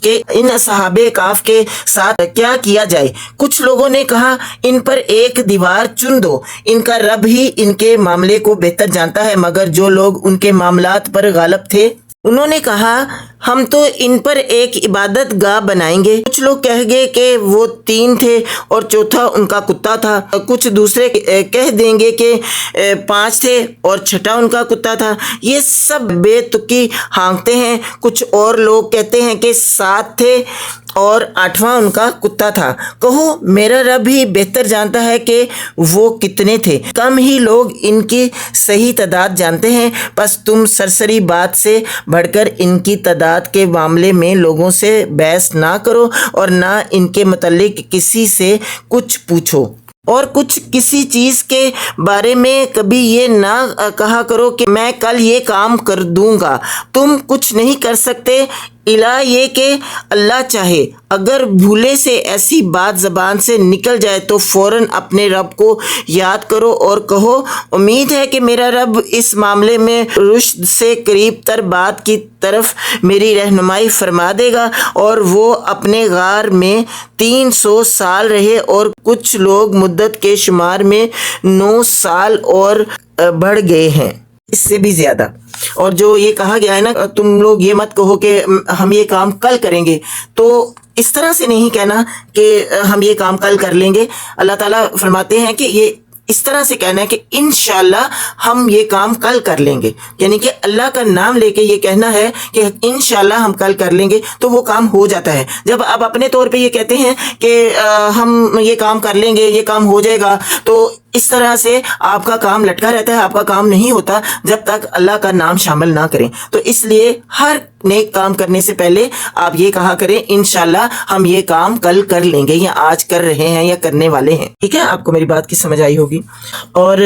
کہ ان اصحاب کہف کے ساتھ کیا کیا جائے۔ کچھ لوگوں نے کہا ان پر ایک دیوار چن دو، ان کا رب ہی ان کے معاملے کو بہتر جانتا ہے، مگر جو لوگ ان کے معاملات پر غالب تھے انہوں نے کہا ہم تو ان پر ایک عبادت گاہ بنائیں گے۔ کچھ لوگ کہہ گئے کہ وہ 3 تھے اور چوتھا ان کا کتا تھا، کچھ دوسرے کہہ دیں گے کہ 5 تھے اور چھٹا ان کا کتا تھا۔ یہ سب بے تکی ہانکتے ہیں۔ کچھ اور لوگ کہتے ہیں کہ 7 تھے اور 8واں ان کا کتا تھا۔ کہو میرا رب ہی بہتر جانتا ہے کہ وہ کتنے تھے، کم ہی لوگ ان کی صحیح تعداد جانتے ہیں، بس تم سرسری بات سے بڑھ کر ان کی تعداد کے معاملے میں لوگوں سے بحث نہ کرو اور نہ ان کے متعلق کسی سے کچھ پوچھو، اور کچھ کسی چیز کے بارے میں کبھی یہ نہ کہا کرو کہ میں کل یہ کام کر دوں گا، تم کچھ نہیں کر سکتے الا یہ کہ اللہ چاہے۔ اگر بھولے سے ایسی بات زبان سے نکل جائے تو فوراً اپنے رب کو یاد کرو اور کہو امید ہے کہ میرا رب اس معاملے میں رشد سے قریب تر بات کی طرف میری رہنمائی فرما دے گا۔ اور وہ اپنے غار میں 300 سال رہے اور کچھ لوگ مدت کے شمار میں 9 سال اور بڑھ گئے ہیں، اس سے بھی زیادہ۔ اور جو یہ کہا گیا ہے نا تم لوگ یہ مت کہو کہ ہم یہ کام کل کریں گے، تو اس طرح سے نہیں کہنا کہ ہم یہ کام کل کر لیں گے۔ اللہ تعالیٰ فرماتے ہیں کہ یہ اس طرح سے کہنا ہے کہ انشاءاللہ ہم یہ کام کل کر لیں گے، یعنی کہ اللہ کا نام لے کے یہ کہنا ہے کہ انشاءاللہ ہم کل کر لیں گے تو وہ کام ہو جاتا ہے۔ جب آپ اپنے طور پہ یہ کہتے ہیں کہ ہم یہ کام کر لیں گے، یہ کام ہو جائے گا، تو اس طرح سے آپ کا کام لٹکا رہتا ہے، آپ کا کام نہیں ہوتا جب تک اللہ کا نام شامل نہ کریں۔ تو اس لیے ہر نیک کام کرنے سے پہلے آپ یہ کہا کریں انشاءاللہ ہم یہ کام کل کر لیں گے، یا آج کر رہے ہیں یا کرنے والے ہیں۔ ٹھیک ہے، آپ کو میری بات کی سمجھ آئی ہوگی۔ اور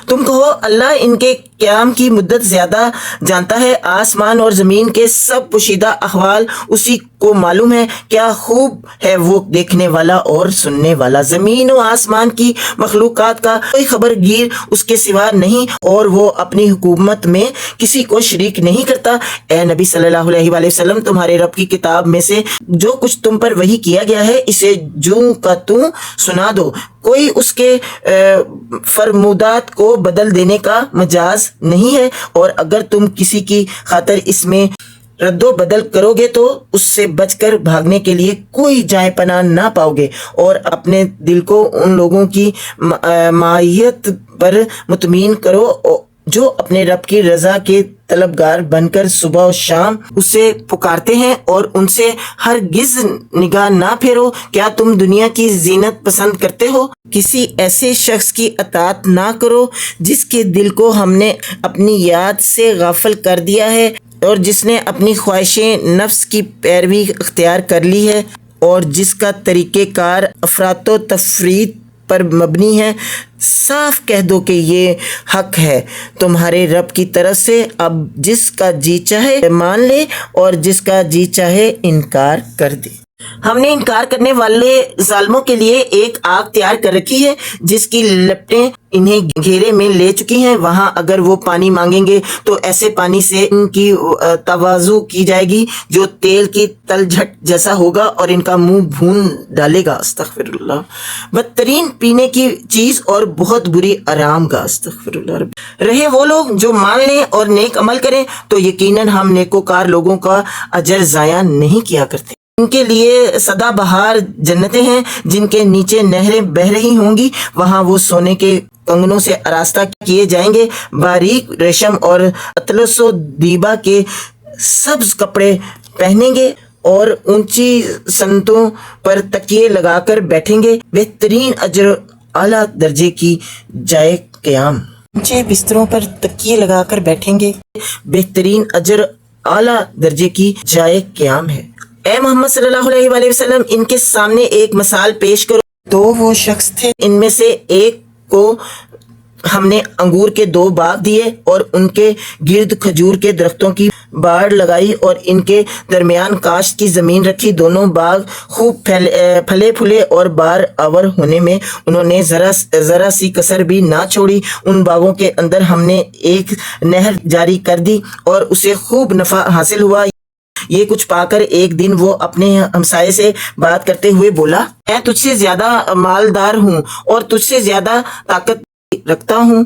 تم کہو اللہ ان کے قیام کی مدت زیادہ جانتا ہے، آسمان اور زمین کے سب پوشیدہ احوال اسی کو معلوم ہے، کیا خوب ہے وہ دیکھنے والا اور سننے والا۔ زمین و آسمان کی مخلوقات کا کوئی خبر گیر اس کے سوا نہیں، اور وہ اپنی حکومت میں کسی کو شریک نہیں کرتا۔ اے نبی صلی اللہ علیہ وآلہ وسلم، تمہارے رب کی کتاب میں سے جو کچھ تم پر وحی کیا گیا ہے اسے جوں کا توں سنا دو، کوئی اس کے فرمودات کو بدل دینے کا مجاز نہیں ہے، اور اگر تم کسی کی خاطر اس میں رد و بدل کرو گے تو اس سے بچ کر بھاگنے کے لیے کوئی جائے پناہ نہ پاؤ گے، اور اپنے دل کو ان لوگوں کی معیت پر مطمئن کرو جو اپنے رب کی رضا کے طلبگار بن کر صبح و شام اسے پکارتے ہیں، اور ان سے ہرگز نگاہ نہ پھیرو۔ کیا تم دنیا کی زینت پسند کرتے ہو؟ کسی ایسے شخص کی اطاعت نہ کرو جس کے دل کو ہم نے اپنی یاد سے غافل کر دیا ہے، اور جس نے اپنی خواہشیں نفس کی پیروی اختیار کر لی ہے، اور جس کا طریقہ کار افراط و تفریط پر مبنی ہے۔ صاف کہہ دو کہ یہ حق ہے تمہارے رب کی طرف سے، اب جس کا جی چاہے مان لے اور جس کا جی چاہے انکار کر دے۔ ہم نے انکار کرنے والے ظالموں کے لیے ایک آگ تیار کر رکھی ہے جس کی لپٹیں انہیں گھیرے میں لے چکی ہیں، وہاں اگر وہ پانی مانگیں گے تو ایسے پانی سے ان کی تواضع کی جائے گی جو تیل کی تلجھٹ جیسا ہوگا اور ان کا منہ بھون ڈالے گا۔ استغفر اللہ۔ بدترین پینے کی چیز اور بہت بری آرام گاہ۔ استغفر اللہ۔ رہے وہ لوگ جو مان لیں اور نیک عمل کریں تو یقیناً ہم نیکوکار لوگوں کا اجر ضائع نہیں کیا کرتے۔ ان کے لیے سدا بہار جنتیں ہیں جن کے نیچے نہریں بہہ رہی ہوں گی، وہاں وہ سونے کے کنگنوں سے آراستہ کیے جائیں گے، باریک ریشم اور اطلس و دیبا کے سبز کپڑے پہنیں گے، اور اونچی سنتوں پر تکیے لگا کر بیٹھیں گے۔ بہترین اجر اعلیٰ درجے کی جائے قیام۔ اونچے بستروں پر تکیے لگا کر بیٹھیں گے، بہترین اجر اعلیٰ درجے کی جائے قیام ہے۔ اے محمد صلی اللہ علیہ وآلہ وسلم، ان کے سامنے ایک مثال پیش کرو۔ تو وہ شخص تھے، ان میں سے ایک کو ہم نے انگور کے 2 باغ دیے اور ان کے گرد کھجور کے درختوں کی باڑ لگائی اور ان کے درمیان کاشت کی زمین رکھی۔ دونوں باغ خوب پھلے پھولے اور بار آور ہونے میں انہوں نے ذرا سی کسر بھی نہ چھوڑی۔ ان باغوں کے اندر ہم نے ایک نہر جاری کر دی اور اسے خوب نفع حاصل ہوا۔ یہ کچھ پا کر ایک دن وہ اپنے ہمسائے سے بات کرتے ہوئے بولا، میں تجھ سے زیادہ مالدار ہوں اور تجھ سے زیادہ طاقت رکھتا ہوں۔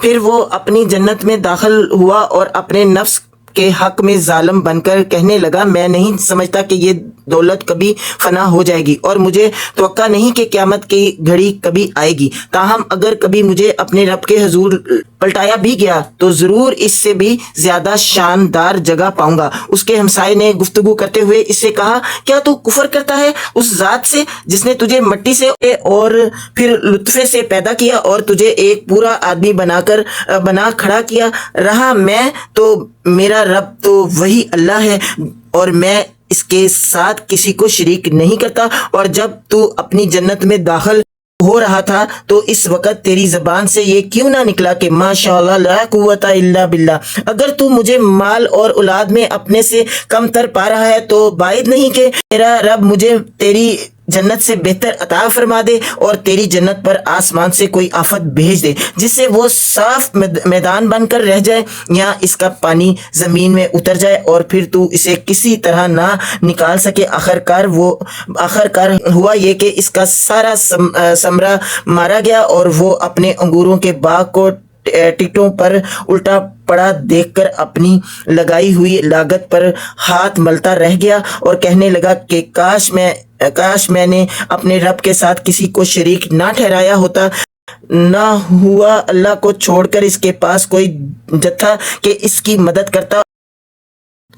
پھر وہ اپنی جنت میں داخل ہوا اور اپنے نفس کے حق میں ظالم بن کر کہنے لگا، میں نہیں سمجھتا کہ یہ دولت کبھی فنا ہو جائے گی اور مجھے توقع نہیں کہ قیامت کی گھڑی کبھی آئے گی۔ تاہم اگر کبھی مجھے اپنے رب کے حضور پلٹایا بھی گیا تو ضرور اس سے بھی زیادہ شاندار جگہ پاؤں گا۔ اس کے ہمسائے نے گفتگو کرتے ہوئے اس سے کہا، کیا تو کفر کرتا ہے اس ذات سے جس نے تجھے مٹی سے اور پھر لطفے سے پیدا کیا اور تجھے ایک پورا آدمی بنا کھڑا کیا رہا؟ میں تو میرا رب تو وہی اللہ ہے اور میں اس کے ساتھ کسی کو شریک نہیں کرتا۔ اور جب تو اپنی جنت میں داخل ہو رہا تھا تو اس وقت تیری زبان سے یہ کیوں نہ نکلا کہ ماشاء اللہ لا قوت الا باللہ؟ اگر تو مجھے مال اور اولاد میں اپنے سے کم تر پا رہا ہے تو باعث نہیں کہ میرا رب مجھے تیری جنت سے بہتر عطا فرما دے اور تیری جنت پر آسمان سے کوئی آفت بھیج دے جس سے وہ صاف میدان بن کر رہ جائے یا اس کا پانی زمین میں اتر جائے اور پھر تو اسے کسی طرح نہ نکال سکے۔ آخرکار ہوا یہ کہ اس کا سارا ثمرہ مارا گیا اور وہ اپنے انگوروں کے باغ کو ٹکٹوں پر الٹا پڑا دیکھ کر اپنی لگائی ہوئی لاگت پر ہاتھ ملتا رہ گیا اور کہنے لگا کہ کاش میں نے اپنے رب کے ساتھ کسی کو شریک نہ ٹھہرایا ہوتا۔ نہ ہوا اللہ کو چھوڑ کر اس کے پاس کوئی جتھا کہ اس کی مدد کرتا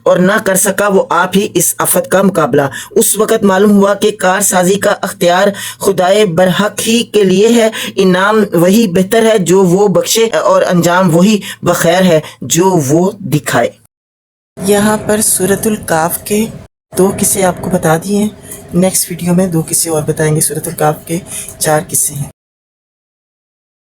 اور نہ کر سکا وہ آپ ہی اس آفت کا مقابلہ۔ اس وقت معلوم ہوا کہ کار سازی کا اختیار خدائے برحق ہی کے لیے ہے، انعام وہی بہتر ہے جو وہ بخشے اور انجام وہی بخیر ہے جو وہ دکھائے۔ یہاں پر سورۃ الکاف کے 2 قصے آپ کو بتا دیے ہیں، نیکسٹ ویڈیو میں 2 قصے اور بتائیں گے۔ سورۃ الکاف کے 4 قصے ہیں۔